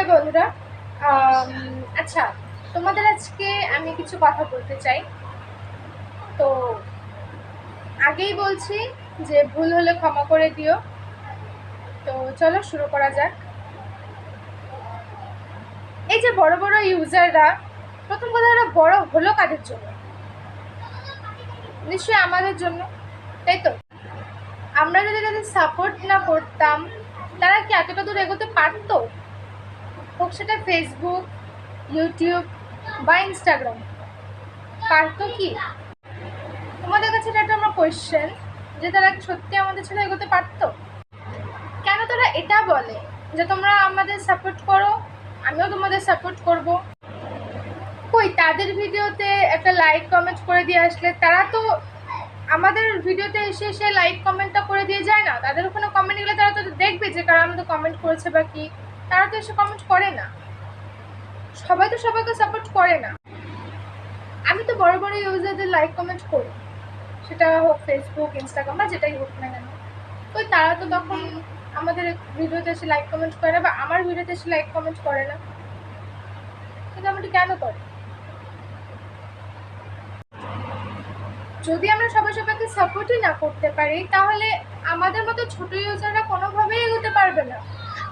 তাহলে বন্ধুরা, আচ্ছা, তোমাদের আজকে আমি কিছু কথা বলতে চাই। তো আগেই বলছি যে ভুল হলে ক্ষমা করে দিও। তো চলো শুরু করা যাক। এই যে বড় বড় ইউজাররা, প্রথম কথা ওরা বড় হলো কাদের জন্য? নিশ্চয়ই আমাদের জন্য, তাই তো? আমরা যদি তাদের সাপোর্ট না করতাম, তারা কি এতটা দূর এগোতে পারতো? হোক সেটা ফেসবুক, ইউটিউব বা ইনস্টাগ্রাম, পারতো কি? তোমাদের কাছে এটা আমার কোয়েশ্চেন, যে তারা সত্যি আমাদের ছেড়ে এগোতে পারতো? কেন তারা এটা বলে যে তোমরা আমাদের সাপোর্ট করো, আমিও তোমাদের সাপোর্ট করব? কই তাদের ভিডিওতে একটা লাইক কমেন্ট করে দিয়ে আসলে তারা তো আমাদের ভিডিওতে এসে এসে লাইক কমেন্টটা করে দিয়ে যায় না? তাদের ওখানে কমেন্ট গেলে তারা তো দেখবে যে কারা আমাদের কমেন্ট করেছে বা কি। তারা তো এসে কমেন্ট করে না। সবাই তো সবাইকে সাপোর্ট করে না। আমি তো বড় বড় ইউজারদের লাইক কমেন্ট করি, সেটা হোক ফেসবুক, ইনস্টাগ্রাম বা যেটাই হোক না কেন। ওই তারা তো তখন আমাদের ভিডিওতে এসে লাইক কমেন্ট করে না, বা আমার ভিডিওতে এসে লাইক কমেন্ট করে না। কিন্তু আমরা কেন করে? যদি আমরা সবাই সবাইকে সাপোর্টই না করতে পারি, তাহলে আমাদের মতো ছোট ইউজাররা কোনোভাবেই এগোতে পারবে না।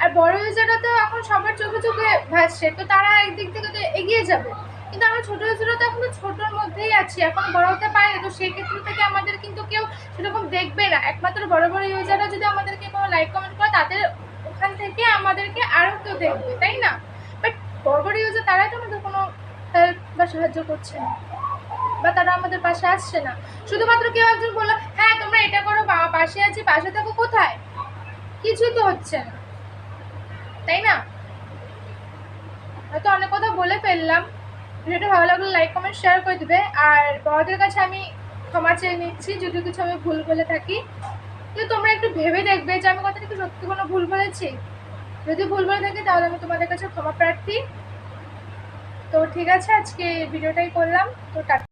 আর বড় ইউজাররা তো এখন সবার চোখে চোখে ভাসছে, তো তারা একদিক থেকে তো এগিয়ে যাবে। কিন্তু আমরা ছোট ইউজাররা তো এখন ছোটোর মধ্যেই আছি, এখন বড় হতে পারি না। তো সেই ক্ষেত্রে থেকে আমাদের কিন্তু কেউ সেরকম দেখবে না। একমাত্র বড় বড় ইউজাররা যদি আমাদেরকে কোনো লাইক কমেন্ট করে, তাদের ওখান থেকে আমাদেরকে আরও কেউ দেখবে, তাই না? বাট বড় বড় ইউজার তারাই তো আমাদের কোনো হেল্প বা সাহায্য করছে না, বা তারা আমাদের পাশে আসছে না। শুধুমাত্র কেউ একজন বললো হ্যাঁ তোমরা এটা করো, পাশে আছি, পাশে থাকো, কোথায়? কিছুই তো হচ্ছে না, তাই না? হয়তো অনেক কথা বলে ফেললাম। ভিডিওটা ভালো লাগলে লাইক কমেন্ট শেয়ার করে দিবে। আর বড়দের কাছে আমি ক্ষমা চেয়ে নিচ্ছি যদি কিছু আমি ভুল বলে থাকি। কিন্তু তোমরা একটু ভেবে দেখবে যে আমি কথাটা কি সত্যি কোনো ভুল বলেছি। যদি ভুল বলে থাকি তাহলে আমি তোমাদের কাছে ক্ষমা প্রার্থী। তো ঠিক আছে, আজকে ভিডিওটাই করলাম। তো